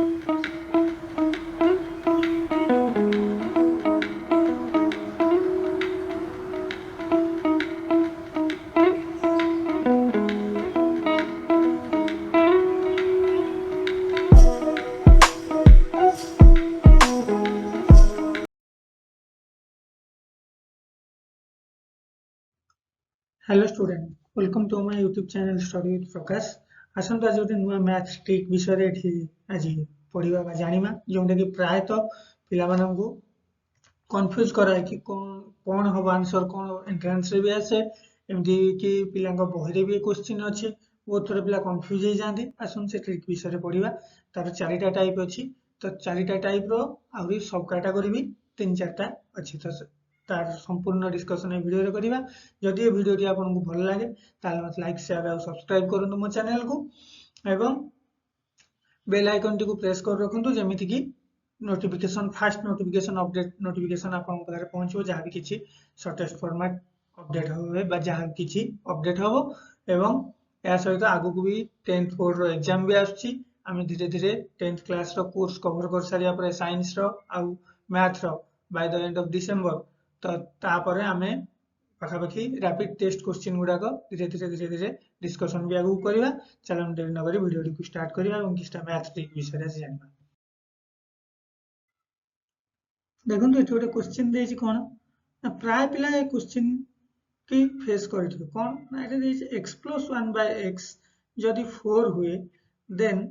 Hello student, welcome to my YouTube channel study with Prakash. आसंतु आज गोटे नुआ मैथ ट्रिक विषय आज पढ़ा बा जानिबा जोंटा कि प्रायतः पिला माननकु कंफ्यूज कराए कि कौन हम आंसर कौन एंट्रेंस रे भी आसे एमती कि पिला बही रे भी क्वेश्चन अच्छी बहुत थोड़ा पिला कंफ्यूज हो जाती। आसन से ट्रिक विषय पढ़ा तार चारिटा टाइप अच्छी तो चारिटा टाइप रो आहुरी सब कैटेगरी भी 3-4टा अच्छी तो तार संपूर्ण डिस्कशन वीडियो रे करिबा। जदि ये वीडियोटी आपको भल लगे ताले मत लाइक शेयर और सब्सक्राइब करंतु मो चैनल को एवं बेल आइकन टी को प्रेस कर रखंतु जेमिति कि notification fast notification update notification आपन पाखरे पहुंचो जहाँ भी किछि शॉर्टेस्ट फॉर्मेट अपडेट होबे बा जहाँ किछि अपडेट होबो। एवं या सहित आगु को भी 10th बोर्ड रो एग्जाम भी आछि। आमे धीरे धीरे 10th क्लास रो कोर्स कवर कर सारिया पर साइंस रो आ मैथ रो by the end of December तो तापरे आमे पाखापाखि रैपिड टेस्ट क्वेश्चन गुड़ाक धीरे धीरे डिस्कशन भी आगू करवा। चलो हम डेरी नगरी वीडियो को स्टार्ट करवा और किछटा मैथ ट्रिक विषय जानबा। देखंतु एठी गोटे क्वेश्चन देछि कोन ना प्राय पिला ए क्वेश्चन की फेस करथिबे कोन ना एठी देछि x + 1 / x जदि 4 हुए देन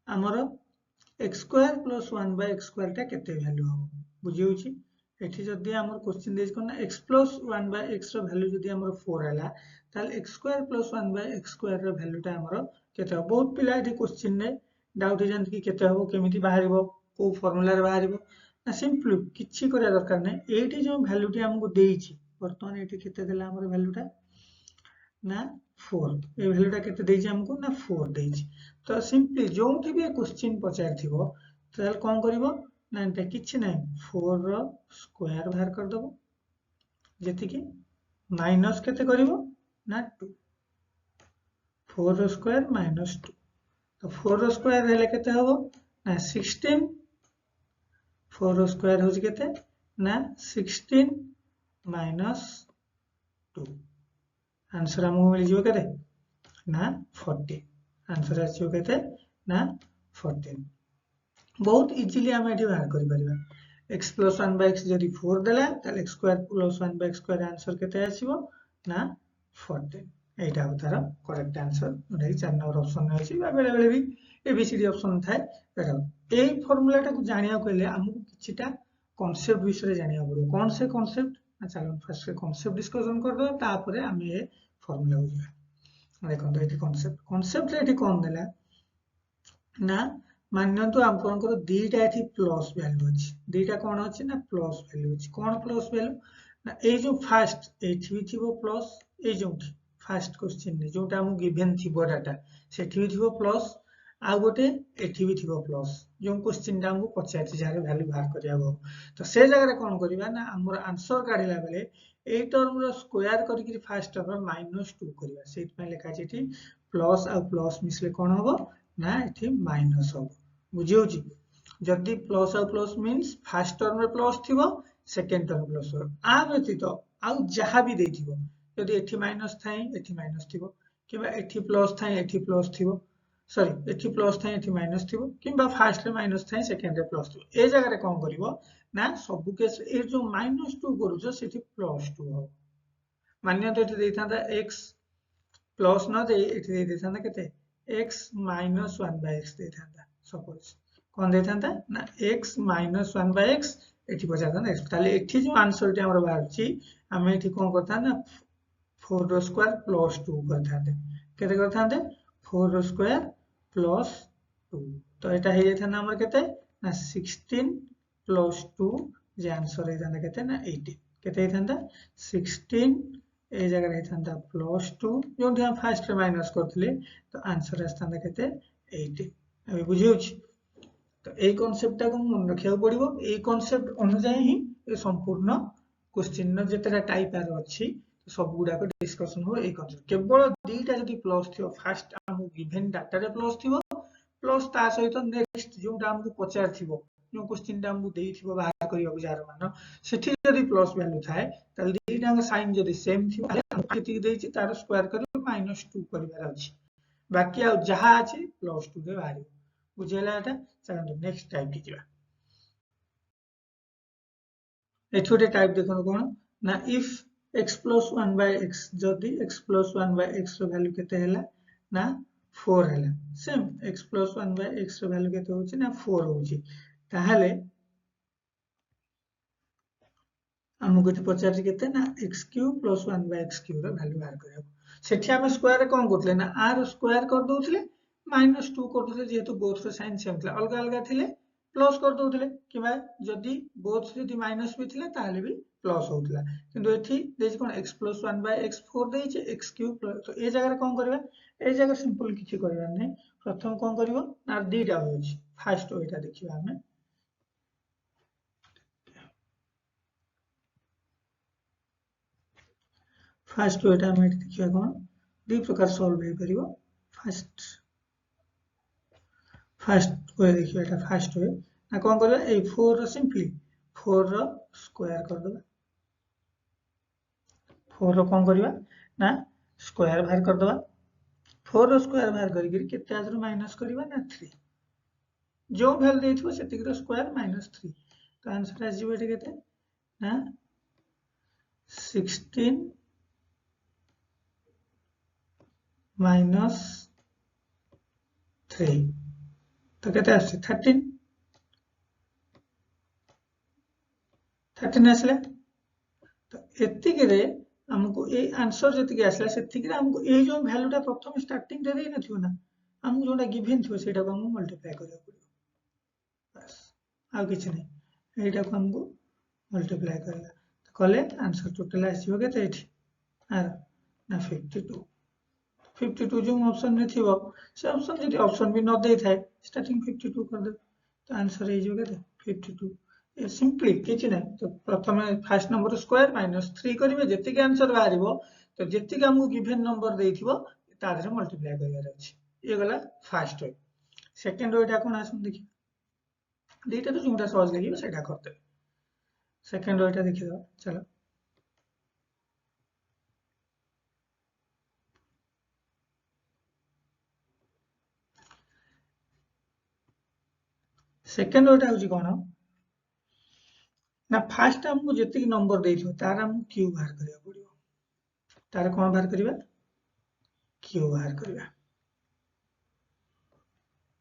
हमर x² + 1 / x² टा केते वैल्यू हो बुझी होछि। एठी जदि हमर क्वेश्चन देछि कोन x + 1 / x रो वैल्यू जदि हमर 4 हला ताल x² + 1 / x² रो वैल्यू टा हमर केते हो। बहुत पिला एठी क्वेश्चन ने डाउट जंत कि केते हो केमिति बाहरिबो को फार्मूला रे बाहरिबो ना सिंपली किछि करिया दरकार नै। एठी जो वैल्यू टी हमको देछि वर्तमान एठी केते देला हमर वैल्यू टा ना 4 ए वैल्यू टा केते देछि हमको ना 4 देछि। तो सिंपली जोंठी भी क्वेश्चन पचार थिबो ताल कोन करिवो ना एटा किछि नै 4 रो स्क्वायर बाहर कर दबो जेति कि माइनस केते करिवो ना 2 4 रो स्क्वायर -2 तो 4 रो स्क्वायर हेले केते हबो ना 16 4 रो स्क्वायर होछि केते ना 16 - 2 आंसर हमको मिल जिवो केते ना 40 आंसर आछियो केते ना 14। बहुत इजीली हम एठी बाहर करि परिबा x + 1 / x जदि 4 देला ताले x² + 1 / x² आंसर केते आछिबो ना 14 एटा तार करेक्ट आंसर नै 4 नंबर ऑप्शन नै अछि बा बेले बेले भी एबीसीडी ऑप्शन थाए एटा ए फार्मूला टा को जानिया कहले हमहु किछिटा कांसेप्ट विषय जानिया पड़ो कोन से कांसेप्ट ना चलो फर्स्ट से कांसेप्ट डिस्कशन कर दो तापरे हम ए फार्मूला बुझिबा। देखो तो एठी कांसेप्ट रे एठी कोन देला ना माननतु आपनकर दीटा एठी प्लस वैल्यू अछि दीटा कोन अछि ना प्लस वैल्यू अछि कोन प्लस वैल्यू ना ए जो फर्स्ट एठी भी थिबो प्लस ए जो फर्स्ट क्वेश्चन ने जोटा हम गिवन थिबो डाटा सेठी भी थिबो प्लस आ गोटे एठी भी थिबो प्लस जो क्वेश्चन टा हमको पचाछि जारे वैल्यू बाहर करिया हो तो से जगह रे कोन करिबा ना हमर आंसर काढिला बेले ए टर्म रो स्क्वायर करिकि फर्स्ट टर्म -2 करिबा सेट पे लिखा छै एठी प्लस आ प्लस मिसले कोन होबो ना एठी माइनस होबो बुझी होछि। जदि प्लस आ प्लस मींस फर्स्ट टर्म रे प्लस थिबो सेकंड टर्म प्लस हो आ व्यतीत आ जहा भी देथिबो जदि एठी माइनस थाई एठी माइनस थिबो किबा एठी प्लस थाई एठी प्लस थिबो सॉरी एठी प्लस थाई एठी माइनस थिबो किबा first ray minus Thai second रे प्लस थिबो ए जगह रे कोन करिवो ना सब केस ए जो -2 करूछो सेठी +2 हो मान्य तो एठी देथांदा x प्लस न दे एठी दे देथांदा केते x - 1 / x देथांदा सपोज कोन देथांदा ना x - 1 / x एठी बजाथांदा x ताले एठी जो आंसर टी हमर बाहरची हम एठी कोन करथा ना 4 रो स्क्वायर +2 करथांदे केते करथांदे 4 रो स्क्वायर +2 तो एटा हे जेथा हमर केते ना 16 + 2 जे आंसर हे थांदा केते ना 18 केते हे थांदा 16 ए जगह हे थांदा +2 जोंठी हम फर्स्ट रे माइनस करथले तो आंसर आस्थांदा केते 18 अबे बुझियो छी। तो ए कांसेप्ट टा को मन रखिया पड़िबो ए कांसेप्ट अनुसार ही ए संपूर्ण क्वेश्चन न जेतरा टाइप आर अछि सब गुडा को डिस्कशन हो ए कांसेप्ट केवल दीटा जदि प्लस थियो फर्स्ट हम गिवन डाटा रे प्लस थियो प्लस ता सहित नेक्स्ट जोटा हमको पचार थिबो जो क्वेश्चन टा हमको देई थिबो बाहर करिया को जार मान सेठी जदी प्लस वैल्यू थाए ताल दीटा का साइन जदी सेम थिबो केति देई तार स्क्वायर करले -2 करिवार अछि बाकी आ जहा अछि +2 रे बाहर बुझेला एटा चलो नेक्स्ट टाइप की जिबा एथोटे टाइप देखो कोन ना इफ x + 1 / x जदी x + 1 / x रो वैल्यू केते हैला ना 4 हैला सेम x + 1 / x रो वैल्यू केते होची ना 4 होची ताहाले हमको एठी पचार केते ना x³ + 1 / x³ रो वैल्यू बाहर करियो सेठी हम स्क्वायर कोन करथले ना r स्क्वायर कर दोथले -2 कर दोथले जेहेतु बोथ रो साइन सेम थला अलग अलग थिले प्लस कर दोथले किबा जदी बोथ जदी माइनस भी थिले ताले भी प्लस होतला किंतु एठी देछि कोन x + 1 / x4 देछि x³ तो ए जगह रे कोन करबा ए जगह सिंपल किछि करबा नै प्रथम कोन करबो ना दीटा होछि फर्स्ट ओइटा देखिबा हमें फर्स्ट ओइटा हम देखिबा कोन दि प्रकार सॉल्व हे करिवो फर्स्ट वे देखिए एटा फर्स्ट वे ना कोन करबा ए 4 रो सिंपली 4 रो स्क्वायर कर देबा 4 रो कोन करबा ना स्क्वायर बाहर कर देबा 4 रो स्क्वायर बाहर करी के केते आजरो माइनस करबा ना 3 जो वैल्यू देथिबो सेति रो स्क्वायर -3 तो आंसर आ जिवो एटा केते ना 16 - 3 तो कहते हैं 13 आसले तो एतिक रे हमको ए आंसर जति आसला सेतिक रे हमको ए जो वैल्यूटा प्रथम स्टार्टिंग रे देई नथिबो ना हमको जोटा गिवन थिबो सेटा को हम मल्टीप्लाई करियो पड़ियो बस आ किछ नै एटा को हमको मल्टीप्लाई करला तो कले आंसर टोटल आसीबो केते एठी आ ना 52 जो ऑप्शन में थी से ऑप्शन जब ऑप्शन भी न दे था स्टार्टिंग 52 कर दे तो आंसर है जो केते 52 ए सिंपली किछ नै तो प्रथम फर्स्ट नंबर स्क्वायर -3 करिवे जति के आंसर बाहरिबो तो जति के हमको गिवन नंबर देथिबो तादरे मल्टीप्लाई करियार अछि ये गला फर्स्ट वे सेकंड वेटा कोन आसुन देखि देटा तो जोटा सहज लागिबो सेटा करते सेकंड वेटा देखि दो चलो सेकंड वेटा होची कोन ना फर्स्ट हमको जति नंबर देथिबो तार हम क्यू बाहर करिया पड़ियो तार कोन बाहर करिबा क्यू बाहर करिबा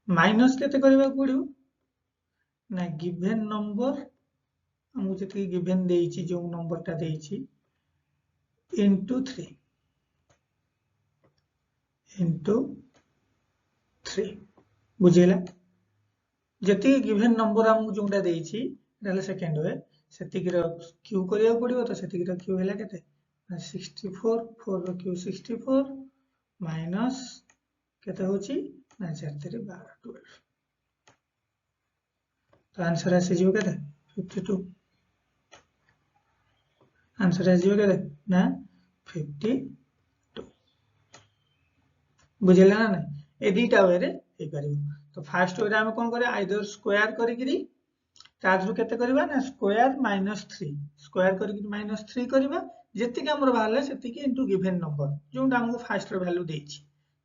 माइनस केते करिबा पड़ियो ना गिवन नंबर हमको जति गिवन देइछि जो नंबर ता देइछि into 3 बुझेला जति गिवन नंबर हमको जोटा देइछि ताले सेकंड वे सेति के क्यू करिया पड़ियो तो सेति के क्यू हैला केते 64 4 रो क्यू 64 माइनस केते होछि ना 4 3 12 12 तो आंसर आसी जिवो केते 52 आंसर आसी जिवो केते ना 52 बुझेला ना ए दीटा वे रे हे परिबो तो फर्स्ट वे रे हम कोन करे आइदर स्क्वायर करी गिरी ताजु केते करबा ना स्क्वायर -3 स्क्वायर करी -3 करबा जति के हमर बाहरले सेति के इनटू गिवन नंबर जोटा हमको फर्स्ट रो वैल्यू देछि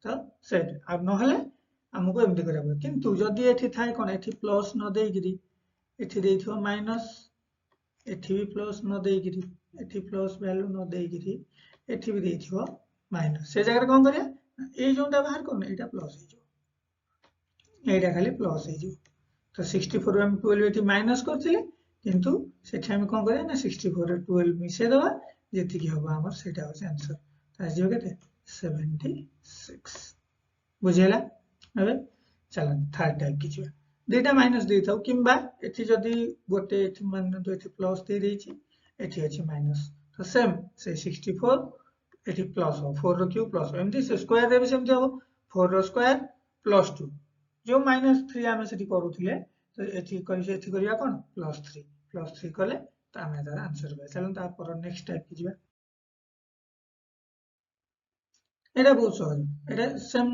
तो सेट अब न हले हमको एमटी करबा किंतु जदी एठी थाय कोन एठी प्लस न देई गिरी एठी देइथो माइनस एठी भी प्लस न देई गिरी एठी प्लस वैल्यू न देई गिरी एठी भी देइथो माइनस से जगह कोन करिया ए जोटा बाहर कोन एटा प्लस हे जो एटा खाली प्लस हे जो तो 64 हम 12 एठी माइनस करथिले किंतु सेठी हम कोन करिया ना 64 रे 12 मिसे दवा जेति कि होबा हमर सेटा हो आंसर त आजो केते 76 बुझेला अबे चलो थर्ड टाइप की छिबा डेटा माइनस दे थाउ किंबा एठी जदी गोटे एठी मान तो एठी प्लस दे देछि एठी अछि माइनस तो सेम से 64 एठी प्लस हो 4 रो क्यूब प्लस एमदी से स्क्वायर रे भी सेम हो 4 रो स्क्वायर प्लस 2 जो -3 आमे सेठी करूथिले तो एठी करिया कोन +3 कले तो आमे तार आंसर बे चलो ता पर नेक्स्ट टाइप की जिबा एटा बहुत सहज एटा सेम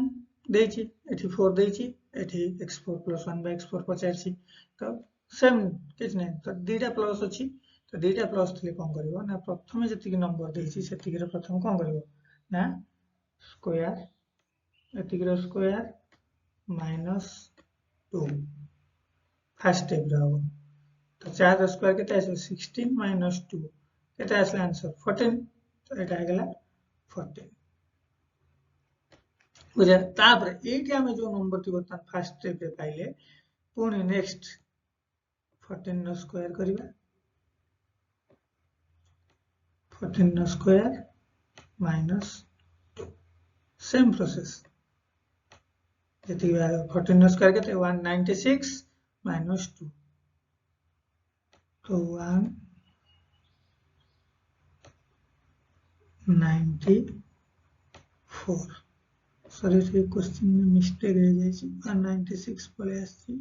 देछि एठी 4 देछि एठी x4 + 1/x4 पचारछि तो सेम किछ नै तो दुईटा प्लस अछि तो दुईटा प्लस थले कोन करबो ना प्रथमे जति नंबर देछि सेति रे प्रथम कोन करबो ना स्क्वायर एति रे स्क्वायर -2 फर्स्ट स्टेप रे हो तो 4 रो स्क्वायर केते आसे 16 - 2 केते आसला आंसर 14 तो एटा आ गेला 14 बुझा तापर एठी हमें जो नंबर थी बर्तमान फर्स्ट स्टेप रे पाइले पुणी नेक्स्ट 14 नो स्क्वायर करिबा 14 नो स्क्वायर -2 सेम प्रोसेस जति 14 नो स्क्वायर केते 196 -2 तो 194 सॉरी से क्वेश्चन में मिस्टेक रह जाई 196 पले आसी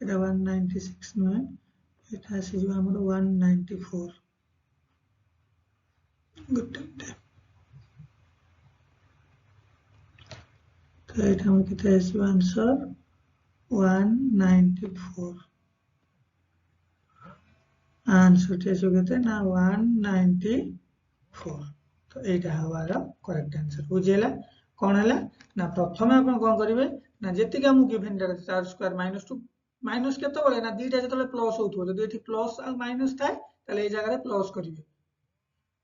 एटा 196 न एटा से जो हमर 194 गुड तो एटा हम केते आसी आंसर 194 आंसर टे जो केते ना 194 तो एटा हवार करेक्ट आंसर बुझेला कोन हला ना प्रथमे अपन कोन करिवे ना जेति के हम गिवन डाटा 4 स्क्वायर -2 माइनस केते बळे ना दुईटा जतले प्लस होथो जदि एठी प्लस आ माइनस थाए तले ए जगह रे प्लस करिवे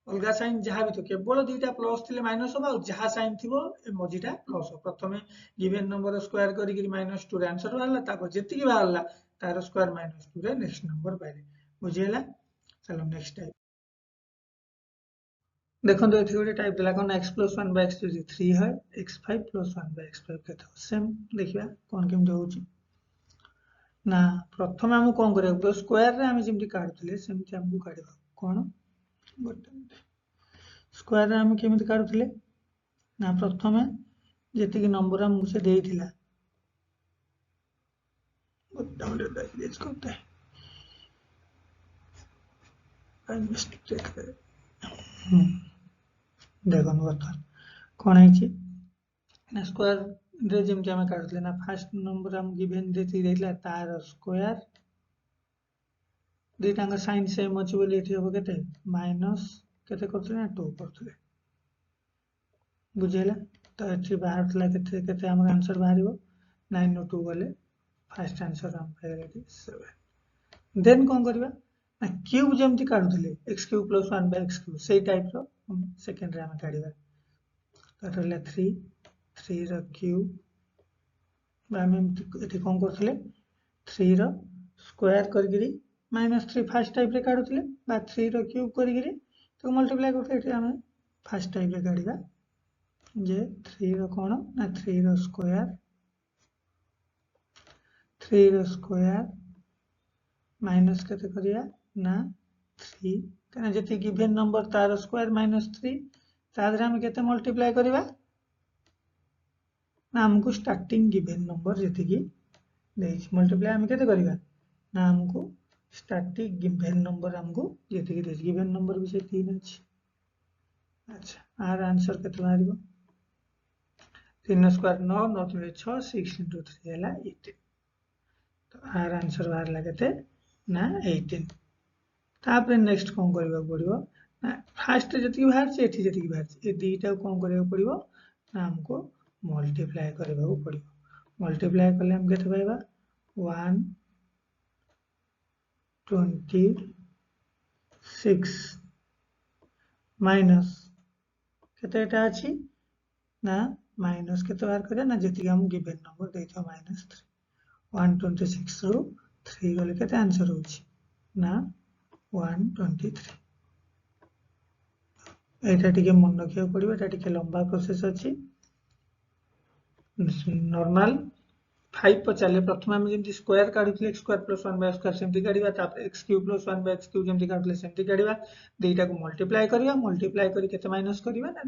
अलगा साइन जहा भी तो केवल दुईटा प्लस थिले माइनस होबा जहा साइन थिबो ए मजिटा प्लस हो प्रथमे गिवन नंबर स्क्वायर करी -2 रे आंसर बाहरला तापर जेति के बाहरला तार स्क्वायर -2 रे नेक्स्ट नंबर पाइले बुझियला चलो नेक्स्ट टाइप देखो तो एथि गोटे टाइप देला कोन x + 1/x 3 है x5 + 1/x5 केते सेम देखिबा कोन केम होची ना प्रथम हम कोन करे तो स्क्वायर रे हम जेमति काढुतले सेमति हमकु काढिबा कोन गोटे स्क्वायर रे हम केमति काढुतले ना प्रथमे जेति कि नंबर हम से देइथिला गोटे डायरेक्ट करते हैं आई मिस्टेक है देखो बता कोन है ना स्क्वायर रे जेमति हम काढुतले ना फर्स्ट नंबर हम गिवन देति देइला तार स्क्वायर दुईटांग साइन सेम अछि बोली एठी हो केते माइनस केते करथले ना 2 करथले बुझेला तो एठी बाहर थला केते केते हमर आंसर बाहरिबो 9 नो 2 गले फर्स्ट आंसर हम पाइले 7 देन कोन करबा ना क्यूब जेमति काढुतले x³ + 1/x³ सेही टाइप रो सेकंड रे हम काढिबा तो रहला 3 रो क्यूब हम एठी कोन करथले 3 रो स्क्वायर करगिरी -3 फर्स्ट टाइप रे काढुतले बा 3 रो क्यूब करगिरी तो मल्टीप्लाई करते एठी हम फर्स्ट टाइप रे काढिबा जे 3 रो कोन ना 3 रो स्क्वायर माइनस केते करिया ना 3 कना जति गिवन नंबर तार स्क्वायर -3 तादरे हम केते मल्टीप्लाई करिबा ना हमको स्टार्टिंग गिवन नंबर जति की देछि मल्टीप्लाई हम केते करिबा ना हमको स्टैटिक गिवन नंबर हमको जति की देछि गिवन नंबर भी से 3 अछि अच्छा आर आंसर केते मारिबो 3 स्क्वायर 9 9 3 6 6 * 3 हला 18 तो आर आंसर बाहर लागते ना 18 तापर नेक्स्ट कोन करबा पड़िबो ना फर्स्ट जति बाहर से एठी जति बाहर से ए दुईटा कोन करबा पड़िबो ना हमको मल्टीप्लाई करबा पड़िबो मल्टीप्लाई करले हम केते पाइबा 126 माइनस केते एटा अछि ना माइनस केते बाहर करे ना जति हम गिवन नंबर देइथो -3 126 रो 3 गले केते आंसर होछि ना 123 एटा टिके मन रखिया पड़िबो एटा टिके लंबा प्रोसेस अछि नॉर्मल 5 पचाले प्रथम हम जेमति स्क्वायर काढुथले x² + 1/x² सेमति काढिबा तापर x³ + 1/x³ जेमति काढुथले सेमति काढिबा दुईटा को मल्टीप्लाई करिबा मल्टीप्लाई करी केते माइनस करिबा ना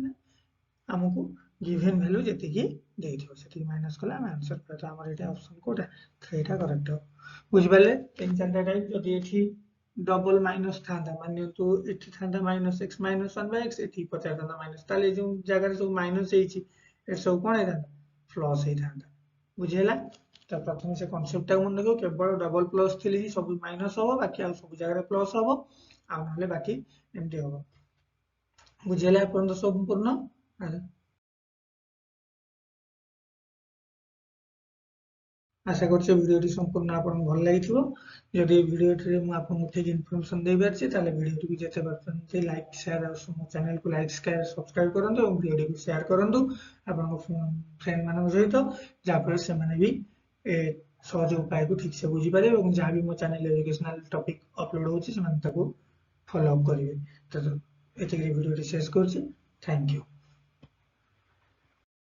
हमको गिवन वैल्यू जति की देइथो सेति माइनस कला हम आंसर पता हमर एटा ऑप्शन कोटा थ्रीटा करेक्ट हो बुझ बाले तीन चारटा टाइप जति एठी डबल माइनस थांदा माने तो एठी थांदा -x - 1/x एठी 50 थांदा माइनस ताले जो जगह रे सब माइनस हेछि ए सब कोन है प्लस होता बुझेगा तो प्रथम से कनसेप्ट मन रखो केवल डबल प्लस थी ही सब माइनस हम बाकी सब जगह प्लस हम आने बाकी एमती हम बुझेगा एपर्यंत संपूर्ण आशा कर भिडियो संपूर्ण आप भल लगी जदि भिडियो मुझे ठीक इनफर्मेशन दे पारे भिडियो को जिते पार्टी लाइक शेयर और चैनल को लाइक सब्सक्राइब करूँ और भिडियो को शेयर करूँ आप फ्रेंड मान सहित जहाँफल से भी सहज उपाय को ठीक से बुझीपारे और जहाँ भी मो चैनल एजुकेशनल टॉपिक अपलोड होती फॉलो अप करेंगे तो ये भिडियो शेष कर थैंक यू।